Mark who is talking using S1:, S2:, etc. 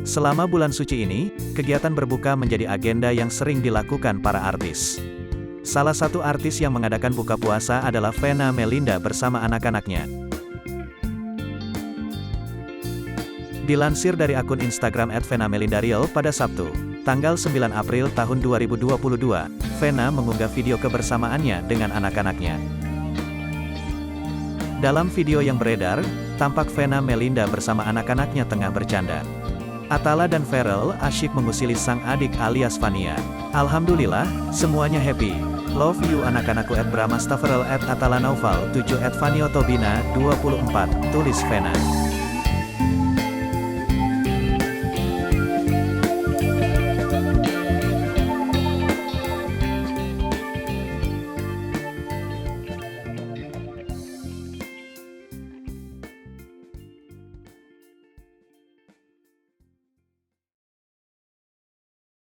S1: Selama bulan suci ini, kegiatan berbuka menjadi agenda yang sering dilakukan para artis. Salah satu artis yang mengadakan buka puasa adalah Venna Melinda bersama anak-anaknya. Dilansir dari akun Instagram @vennamelindareal pada Sabtu, tanggal 9 April tahun 2022, Venna mengunggah video kebersamaannya dengan anak-anaknya. Dalam video yang beredar, tampak Venna Melinda bersama anak-anaknya tengah bercanda. Atala dan Farel asyik mengusili sang adik alias Vania. Alhamdulillah, semuanya happy. Love you anak-anakku @brahmastaferel @atalanaufal 7 @vaniotobina 24, tulis Venna.